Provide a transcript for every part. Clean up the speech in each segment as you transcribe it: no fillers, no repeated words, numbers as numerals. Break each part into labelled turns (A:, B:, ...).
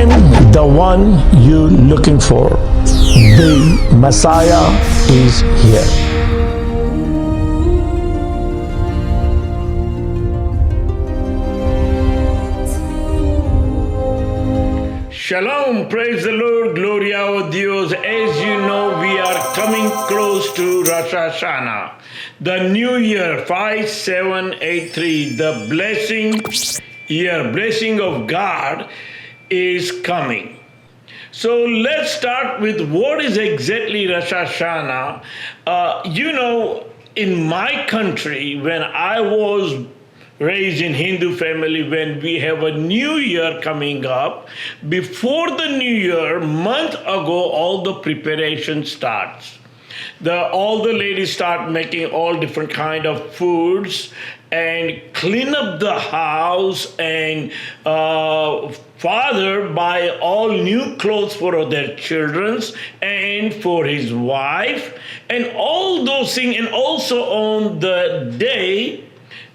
A: am the one you're looking for. The Messiah is here.
B: Shalom, praise the Lord, gloria a Dios. As you know, we are coming close to Rosh Hashanah, the new year, 5783, the blessing of God is coming. So let's start with what is exactly Rosh Hashanah. In my country, when I was raised in Hindu family, when we have a new year coming up, before the new year, month ago, all the preparation starts. All the ladies start making all different kind of foods and clean up the house, and father buy all new clothes for their children and for his wife and all those things. And also on the day,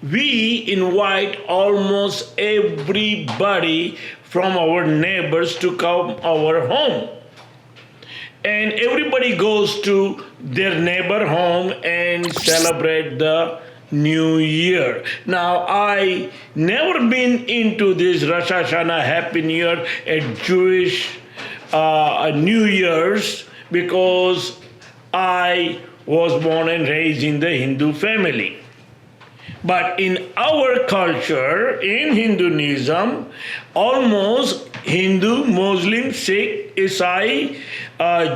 B: we invite almost everybody from our neighbors to come our home. And everybody goes to their neighbor home and celebrate the New Year. Now, I never been into this Rosh Hashanah, Happy New Year, a Jewish New Year's, because I was born and raised in the Hindu family. But in our culture, in Hinduism, almost Hindu, Muslim, Sikh, Isai,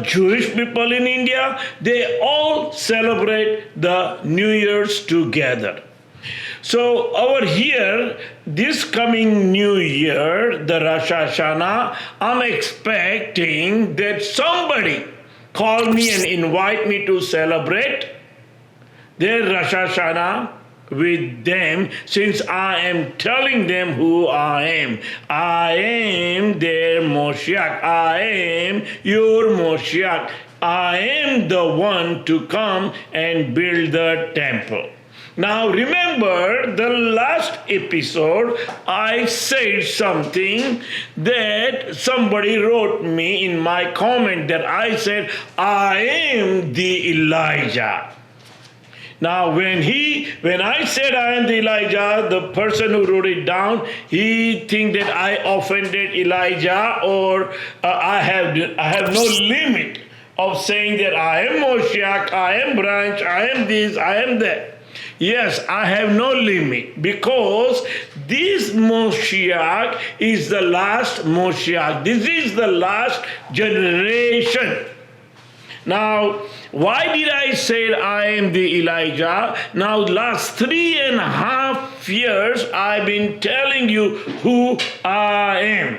B: Jewish people in India, they all celebrate the New Year's together. So over here, this coming New Year, the Rosh Hashanah, I'm expecting that somebody call me and invite me to celebrate their Rosh Hashanah with them, since I am telling them who I am. I am their Moshiach. I am your Moshiach. I am the one to come and build the temple. Now remember, the last episode I said something that somebody wrote me in my comment, that I said I am the Elijah. Now, when I said I am the Elijah, the person who wrote it down, he think that I offended Elijah, or I have no limit of saying that I am Moshiach, I am branch, I am this, I am that. Yes, I have no limit, because this Moshiach is the last Moshiach. This is the last generation. Now, why did I say I am the Elijah? Now, last 3.5 years, I've been telling you who I am.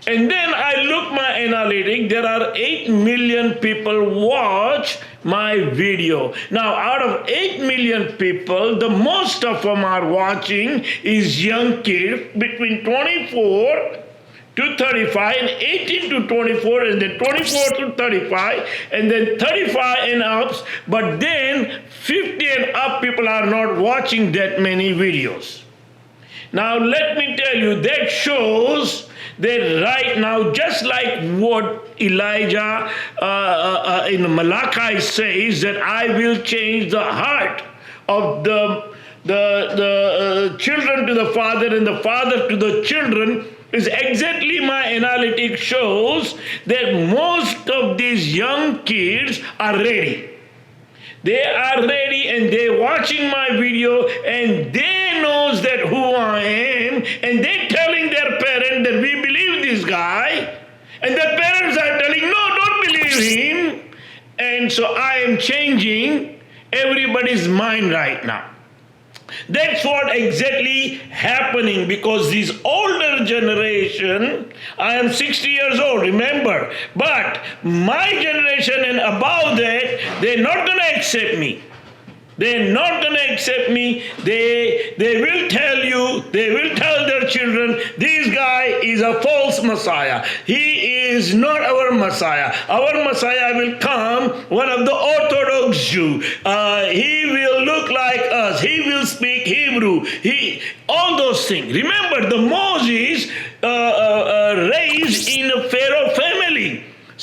B: And then I look my analytic, there are 8 million people watch my video. Now, out of 8 million people, the most of them are watching is young kids between 24 to 35, and 18 to 24, and then 24 to 35, and then 35 and up. But then 50 and up people are not watching that many videos. Now let me tell you, that shows that right now, just like what Elijah in Malachi says, that I will change the heart of the children to the father and the father to the children, is exactly my analytics shows that most of these young kids are ready. They are ready and they're watching my video and they knows that who I am, and they're telling their parents that we believe this guy, and the parents are telling, no, don't believe him. And so I am changing everybody's mind right now. That's what exactly happening, because this older generation, I am 60 years old, remember, but my generation and above that, they're not going to accept me. They're not going to accept me. They will tell you, they will tell their children, this guy is a false Messiah. He is not our Messiah. Our Messiah will come, one of the Orthodox Jew. He will look like us. He will speak Hebrew. All those things. Remember, the Moses raised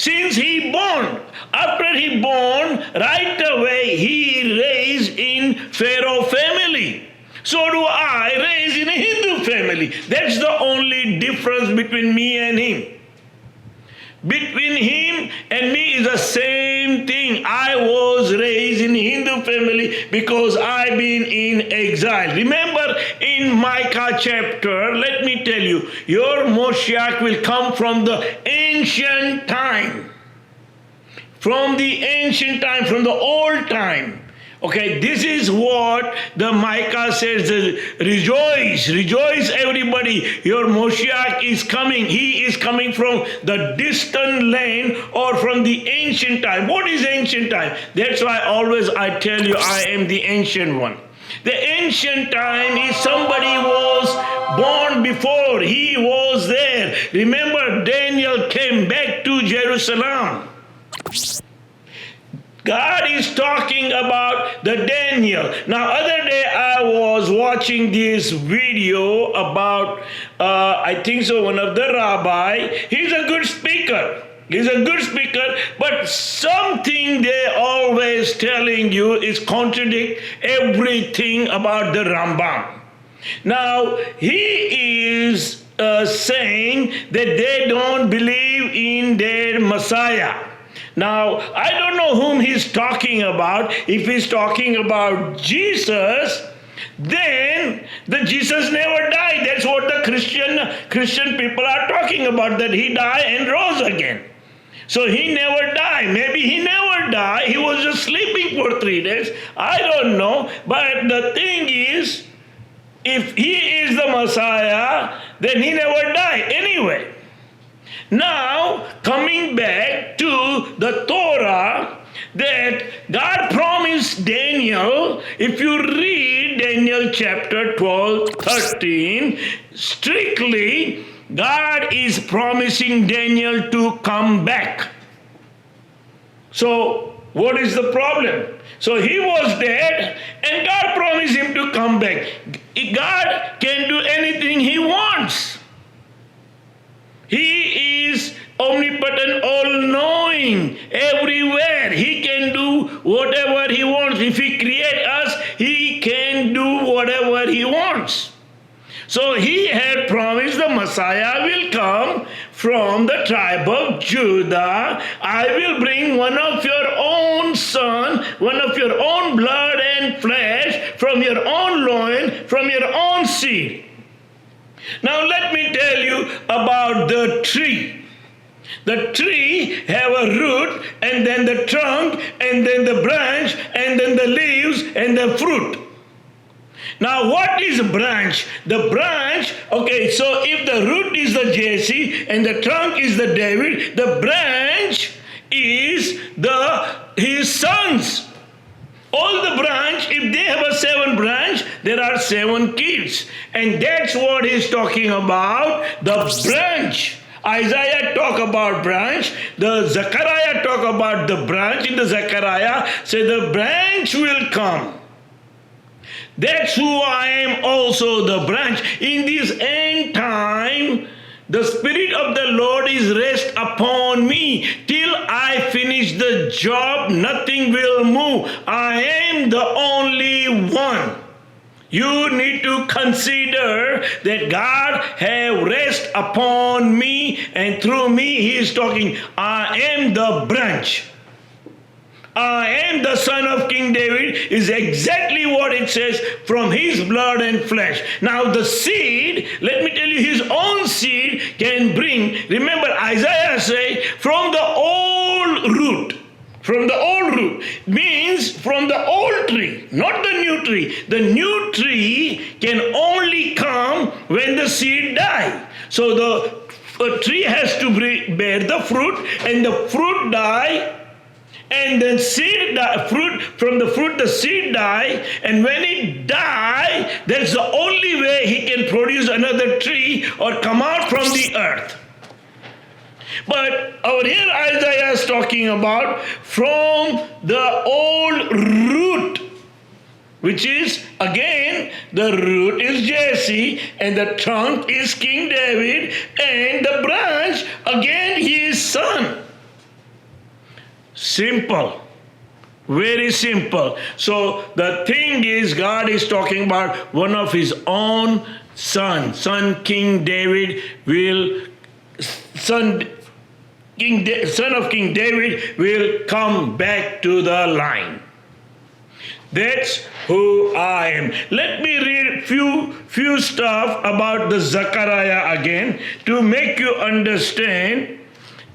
B: Since he born, after he born, right away he raised in Pharaoh family. So do I, raised in a Hindu family. That's the only difference between me and him. Between him and me is the same thing. I was raised in Hindu family because I've been in exile. Remember in Micah chapter, let me tell you, your Moshiach will come from the ancient time. From the ancient time, from the old time. Okay, this is what the Micah says, rejoice, rejoice everybody, your Moshiach is coming. He is coming from the distant land or from the ancient time. What is ancient time? That's why always I tell you I am the ancient one. The ancient time is somebody was born before, he was there. Remember Daniel came back to Jerusalem. God is talking about the Daniel. Now, other day I was watching this video about, I think so, one of the rabbi. He's a good speaker. He's a good speaker, but something they always telling you is contradict everything about the Rambam. Now, he is saying that they don't believe in their Messiah. Now, I don't know whom he's talking about. If he's talking about Jesus, then the Jesus never died. That's what the Christian people are talking about, that he died and rose again. So he never died. Maybe he never died. He was just sleeping for 3 days. I don't know. But the thing is, if he is the Messiah, then he never died anyway. Now, coming back to the Torah, that God promised Daniel, if you read Daniel chapter 12, 13, strictly, God is promising Daniel to come back. So, what is the problem? So he was dead and God promised him to come back. God can do anything he wants. He is omnipotent, all-knowing, everywhere. He can do whatever he wants. If he creates us, he can do whatever he wants. So he had promised the Messiah will come from the tribe of Judah. I will bring one of your own son, one of your own blood and flesh, from your own loin, from your own seed. Now let me tell you about the tree. The tree have a root, and then the trunk, and then the branch, and then the leaves, and the fruit. Now what is a branch? The branch, okay, so if the root is the Jesse, and the trunk is the David, the branch is his sons. All the branch, if they have a 7 branch, there are 7 kids. And that's what he's talking about, the branch. Isaiah talk about branch. The Zechariah talk about the branch. In the Zechariah, say the branch will come. That's who I am also, the branch. In this end time, the Spirit of the Lord is rest upon me. Till I finish the job, nothing will move. I am the only one. You need to consider that God have rest upon me, and through me He is talking. I am the branch. I am the son of King David is exactly what it says, from his blood and flesh. Now the seed, let me tell you, his own seed can bring, remember Isaiah say, from the old root. From the old root means from the old tree, not the new tree. The new tree can only come when the seed die. So the tree has to bear the fruit, and the fruit die. And then seed die, fruit, from the fruit the seed die, and when it die, that's the only way he can produce another tree or come out from the earth. But over here Isaiah is talking about from the old root, which is, again, the root is Jesse, and the trunk is King David, and the branch, again, his son. Simple. Very simple. So the thing is, God is talking about one of his own son King David son of King David will come back to the line. That's who I am. Let me read few stuff about the Zechariah again to make you understand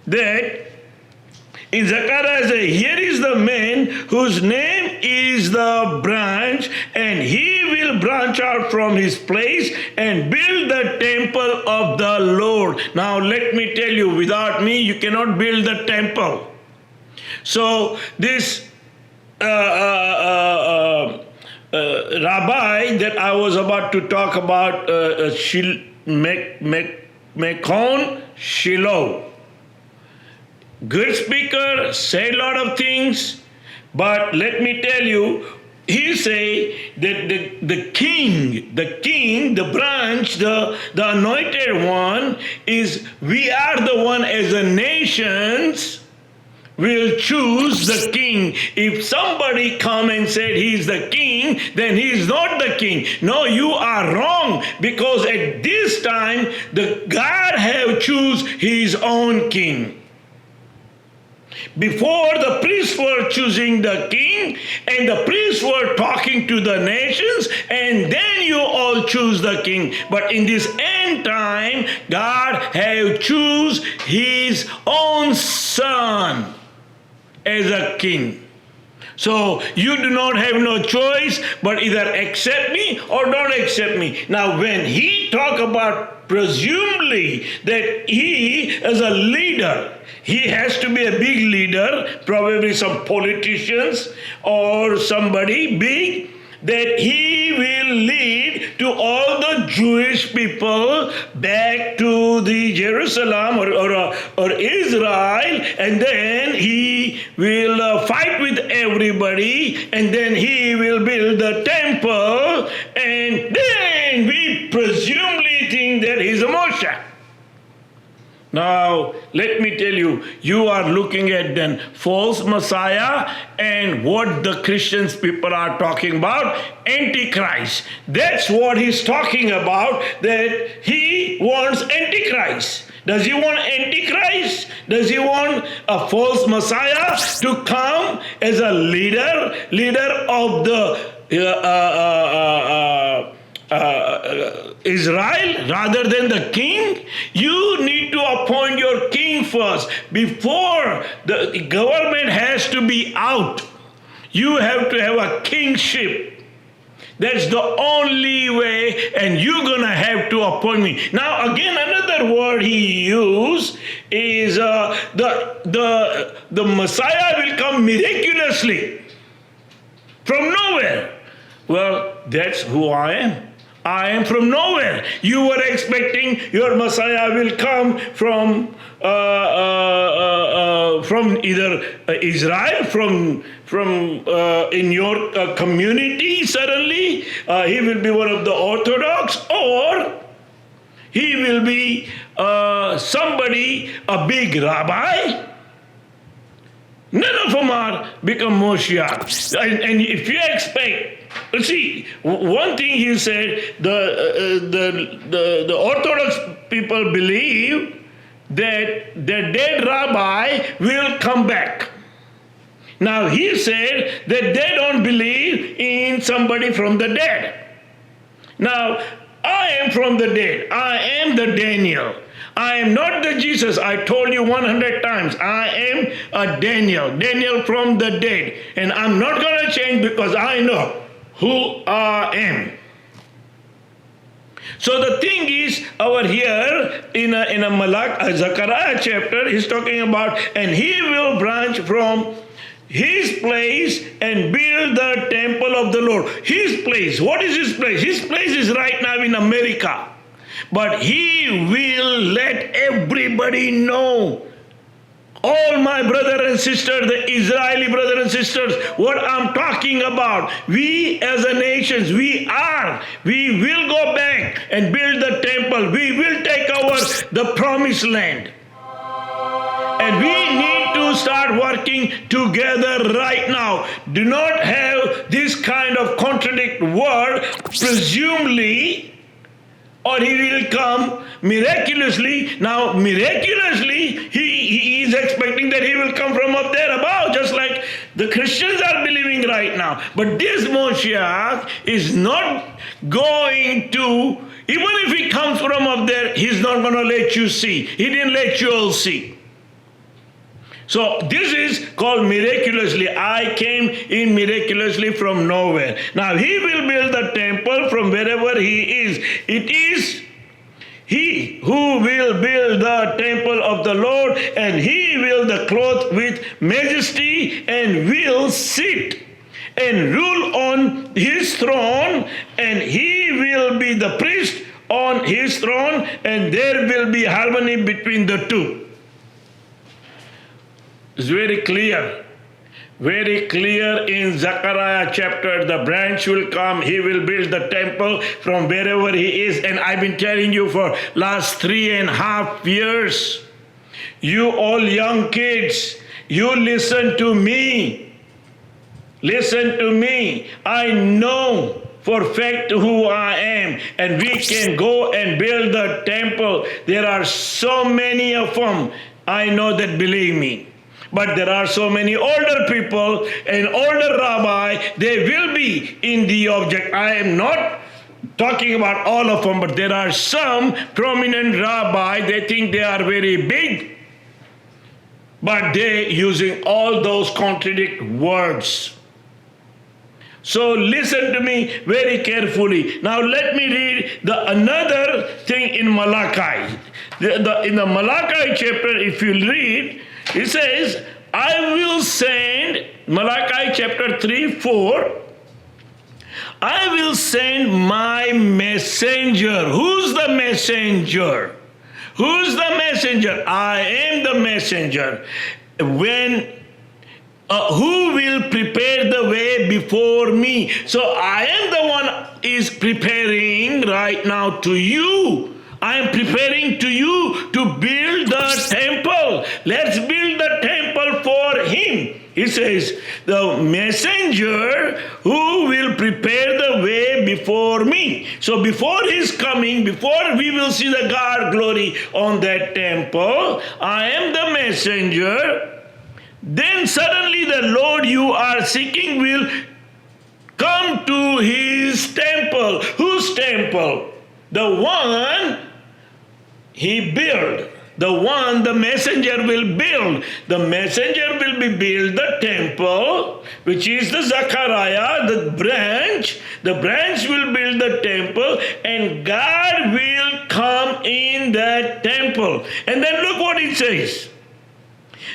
B: that in Zechariah says, here is the man whose name is the branch, and he will branch out from his place and build the temple of the Lord. Now let me tell you, without me you cannot build the temple. So this rabbi that I was about to talk about, Mekon Shiloh, good speaker, say a lot of things, but let me tell you, he say that the king, the branch, the anointed one is, we are the one as a nations will choose the king. If somebody come and said he's the king, then he's not the king. No, you are wrong, because at this time the God have choose his own king. Before, the priests were choosing the king, and the priests were talking to the nations, and then you all choose the king. But in this end time, God have choose his own son as a king. So you do not have no choice but either accept me or don't accept me. Now when he talk about presumably that he is a leader, he has to be a big leader, probably some politicians or somebody big, that he will lead to all the Jewish people back to the Jerusalem or Israel, and then he will fight with everybody, and then he will build the temple, and then we presumably think that he's a Moshiach. Now, let me tell you, you are looking at then false Messiah and what the Christians people are talking about, Antichrist. That's what he's talking about, that he wants Antichrist. Does he want Antichrist? Does he want a false Messiah to come as a leader of the Israel rather than the king? You need to appoint your king first. Before the government has to be out, you have to have a kingship. That's the only way, and you're going to have to appoint me. Now again, another word he used is the Messiah will come miraculously from nowhere. Well, that's who I am. I am from nowhere. You were expecting your Messiah will come from either Israel, from in your community. Suddenly, he will be one of the Orthodox, or he will be somebody, a big rabbi. None of them are become Moshiach. And if you expect, see, one thing he said, the Orthodox people believe that the dead rabbi will come back. Now he said that they don't believe in somebody from the dead. Now, I am from the dead. I am the Daniel. I am not the Jesus. I told you 100 times. I am a Daniel from the dead. And I'm not going to change because I know who I am. So the thing is, over here in a Zechariah chapter, he's talking about, and he will branch from his place and build the temple of the Lord. His place. What is his place? His place is right now in America. But he will let everybody know, all my brothers and sisters, the Israeli brothers and sisters, what I'm talking about. We as a nation, we will go back and build the temple. We will take over the promised land. And we need to Now start working together right now. Do not have this kind of contradict word, presumably, or he will come miraculously. Now, miraculously, he is expecting that he will come from up there above, just like the Christians are believing right now. But this Moshiach is not going to, even if he comes from up there, he's not going to let you see. He didn't let you all see. So this is called miraculously. I came in miraculously from nowhere. Now he will build the temple from wherever he is. It is he who will build the temple of the Lord, and he will the clothe with majesty, and will sit and rule on his throne, and he will be the priest on his throne, and there will be harmony between the two. It's very clear in Zechariah chapter. The branch will come, he will build the temple from wherever he is. And I've been telling you for last 3.5 years, you all young kids, you listen to me. Listen to me. I know for fact who I am, and we can go and build the temple. There are so many of them. I know that, believe me. But there are so many older people and older rabbi, they will be in the object. I am not talking about all of them, but there are some prominent rabbi, they think they are very big, but they using all those contradict words. So listen to me very carefully. Now let me read another thing in Malachi. In the Malachi chapter, if you read, it says, I will send, Malachi chapter 3:4, I will send my messenger. Who's the messenger? Who's the messenger? I am the messenger. Who will prepare the way before me? So I am the one is preparing right now to you. I am preparing to you to build the temple. Let's build the temple for him. He says, the messenger who will prepare the way before me. So before his coming, before we will see the God glory on that temple, I am the messenger. Then suddenly the Lord you are seeking will come to his temple. Whose temple? The one he built. The one the messenger will build. The messenger will be build the temple, which is the Zechariah, the branch. The branch will build the temple, and God will come in that temple. And then look what it says.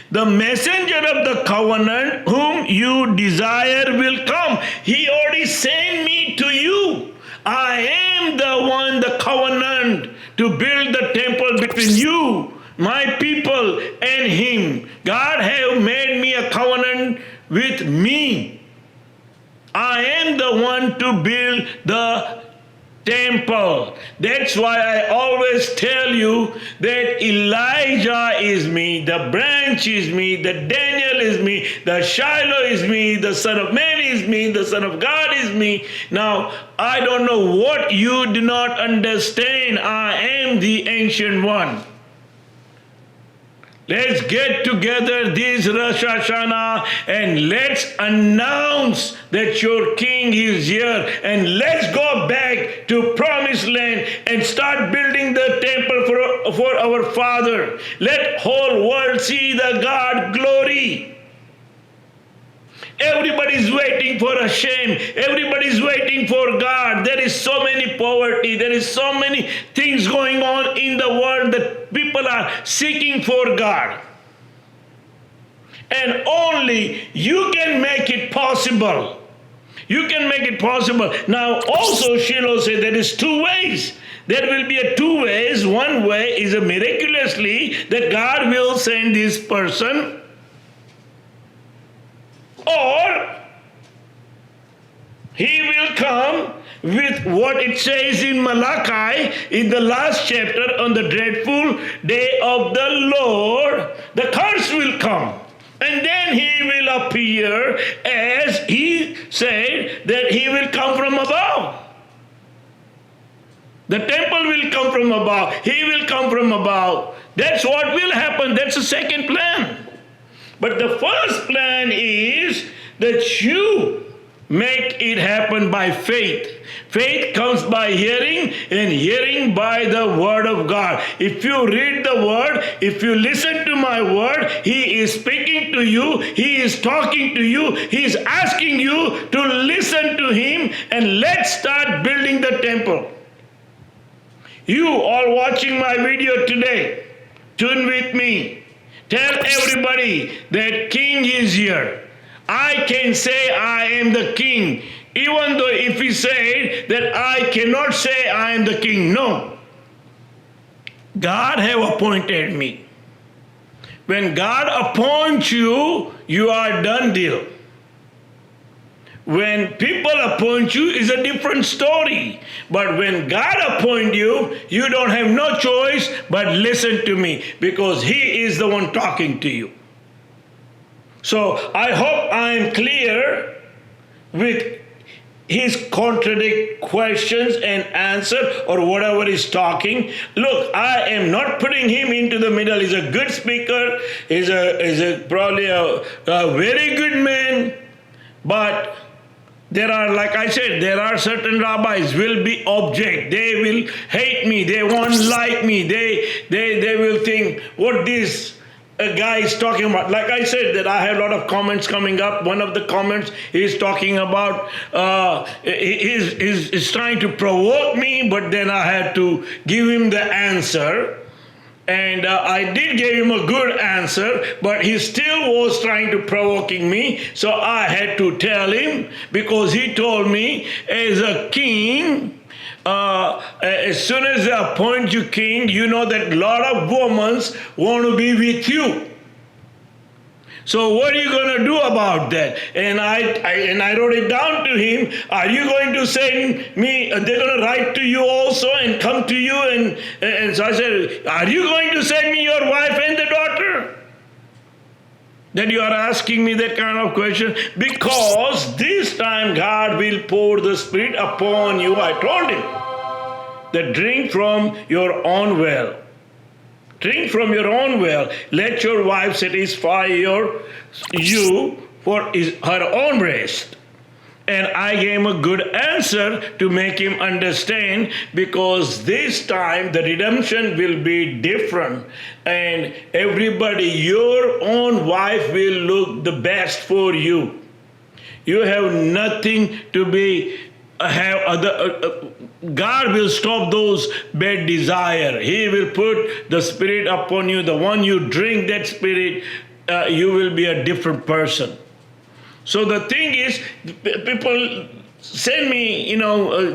B: The messenger of the covenant whom you desire will come. He already sent me to you. I am the one, the covenant, to build the temple between you, my people, and him. God have made me a covenant with me. I am the one to build the temple. That's why I always tell you that Elijah is me, the branch is me, the Daniel is me, the Shiloh is me, the Son of Man is me, the Son of God is me. Now, I don't know what you do not understand. I am the Ancient One. Let's get together this Rosh Hashanah and let's announce that your King is here, and let's go back to Promised Land and start building the temple for our Father. Let whole world see the God glory. Everybody's waiting for Hashem. Everybody's waiting for God. There is so many poverty. There is so many things going on in the world that people are seeking for God. And only you can make it possible. You can make it possible. Now also Shiloh said there is two ways. There will be a two ways. One way is a miraculously that God will send this person, or he will come with what it says in Malachi in the last chapter, on the dreadful day of the Lord, the curse will come. And then he will appear as he said that he will come from above. The temple will come from above. He will come from above. That's what will happen. That's the second plan. But the first plan is that you make it happen by faith. Faith comes by hearing, and hearing by the word of God. If you read the word, if you listen to my word, he is speaking to you, he is talking to you, he is asking you to listen to him, and let's start building the temple. You all watching my video today, tune with me. Tell everybody that king is here. I can say I am the king, even though if he said that I cannot say I am the king. No. God have appointed me. When God appoints you, you are done deal. When people appoint you is a different story. But when God appoints you, you don't have no choice but listen to me, because he is the one talking to you. So I hope I am clear with his contradict questions and answer or whatever he's talking. Look, I am not putting him into the middle. He's a good speaker. He's probably a very good man. But there are, like I said, there are certain rabbis will be object. They will hate me. They won't like me. They will think, what this guy is talking about. Like I said, that I have a lot of comments coming up. One of the comments is talking about, is trying to provoke me, but then I had to give him the answer. And I did give him a good answer, but he still was trying to provoking me. So I had to tell him, because he told me, as a king, as soon as they appoint you king, you know that a lot of women want to be with you. So what are you going to do about that? And I wrote it down to him. Are you going to send me, they're going to write to you also and come to you? And so I said, are you going to send me your wife and the daughter? That you are asking me that kind of question? Because this time God will pour the Spirit upon you. I told him that drink from your own well. Drink from your own well. Let your wife satisfy you for her own breast. And I gave him a good answer to make him understand, because this time the redemption will be different. And everybody, your own wife will look the best for you. You have nothing to be God will stop those bad desire. He will put the Spirit upon you. The one you drink that Spirit, you will be a different person. So the thing is, people send me,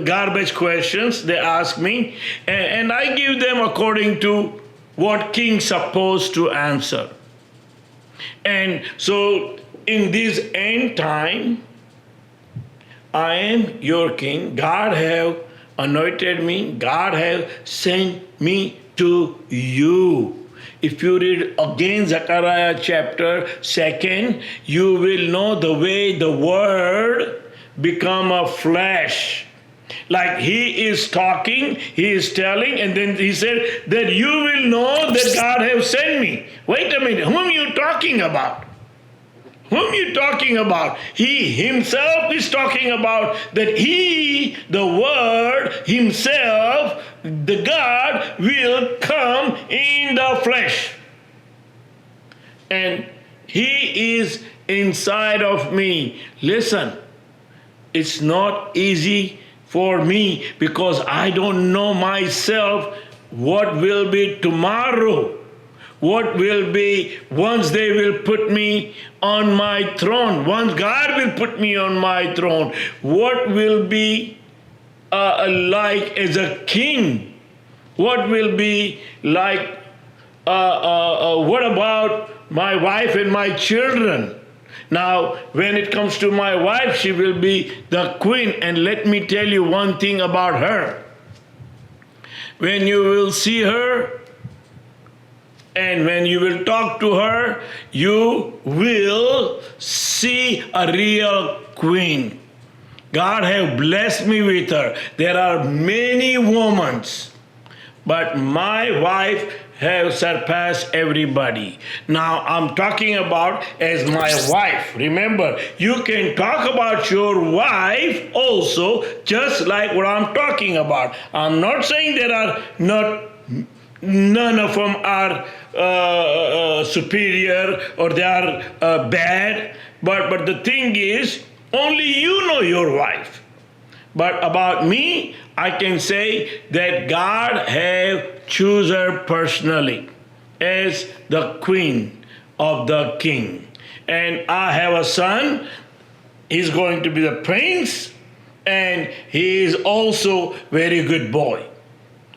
B: garbage questions. They ask me, and I give them according to what king's supposed to answer. And so in this end time, I am your king. God have anointed me. God have sent me to you. If you read again Zechariah chapter 2, you will know the way the word become a flesh. Like he is talking, he is telling, and then he said that you will know that God have sent me. Wait a minute, whom you talking about? Whom you talking about? He himself is talking about that he, the word himself, the God, will come in the flesh. And he is inside of me. Listen, it's not easy for me, because I don't know myself what will be tomorrow. What will be once they will put me on my throne, once God will put me on my throne, what will be like as a king? What will be like, what about my wife and my children? Now, when it comes to my wife, she will be the queen. And let me tell you one thing about her. When you will see her, And when you will talk to her, you will see a real queen. God have blessed me with her. There are many women, but my wife have surpassed everybody. Now I'm talking about as my wife. Remember, you can talk about your wife also, just like what I'm talking about. I'm not saying there are none of them are superior or they are bad, but the thing is, only you know your wife. But about me, I can say that God have chosen her personally as the queen of the king. And I have a son, he's going to be the prince, and he is also very good boy.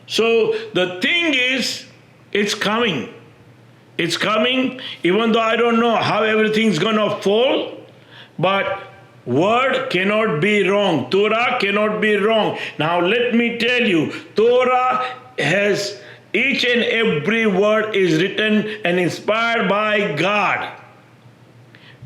B: So the thing is, it's coming. It's coming, even though I don't know how everything's gonna fall, but word cannot be wrong. Torah cannot be wrong. Now let me tell you, Torah has each and every word is written and inspired by God.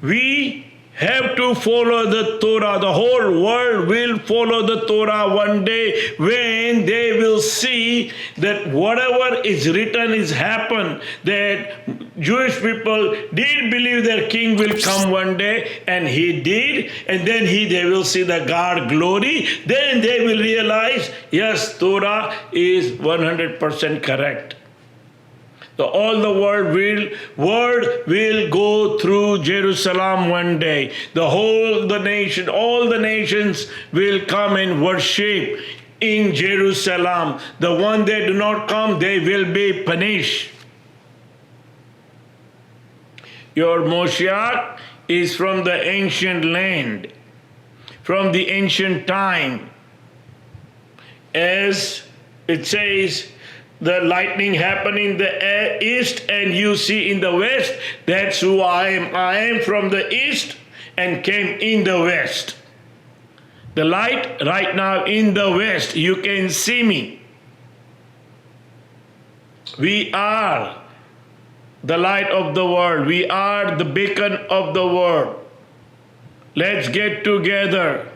B: We have to follow the Torah. The whole world will follow the Torah one day when they will see that whatever is written is happened, that Jewish people did believe their king will come one day, and he did, and then they will see the God glory. Then they will realize, yes, Torah is 100% correct. All the word will go through Jerusalem one day. All the nations will come and worship in Jerusalem. The one that do not come, they will be punished. Your Moshiach is from the ancient land, from the ancient time. As it says, the lightning happened in the east and you see in the west. That's who I am. I am from the east and came in the west. The light right now in the west. You can see me. We are the light of the world. We are the beacon of the world. Let's get together.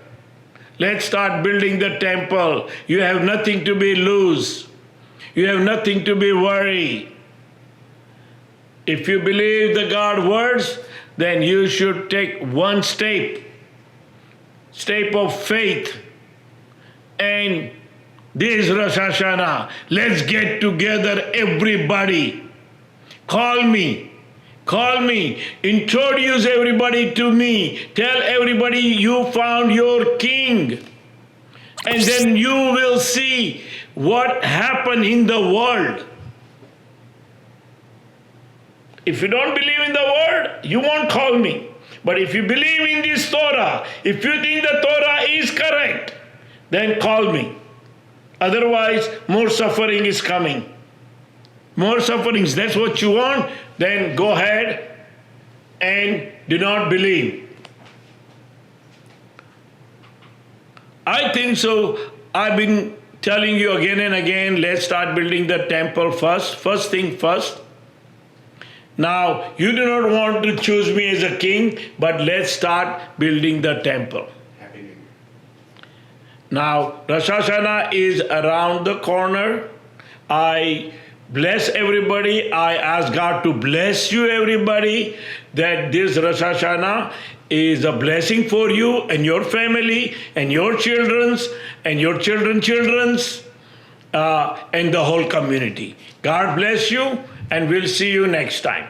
B: Let's start building the temple. You have nothing to be lose. You have nothing to be worried. If you believe the God words, then you should take one step of faith. And this Rosh Hashanah, let's get together everybody. Call me, introduce everybody to me, tell everybody you found your king. And then you will see what happened in the world. If you don't believe in the word, you won't call me. But if you believe in this Torah, if you think the Torah is correct, then call me. Otherwise, more suffering is coming. More sufferings, that's what you want, then go ahead and do not believe. I think so. I've been telling you again and again, let's start building the temple first. First thing first. Now, you do not want to choose me as a king, but let's start building the temple.
C: Happy New Year.
B: Now, Rosh Hashanah is around the corner. I bless everybody. I ask God to bless you, everybody, that this Rosh Hashanah is a blessing for you and your family and your children's and your children's and the whole community. God bless you, and we'll see you next time.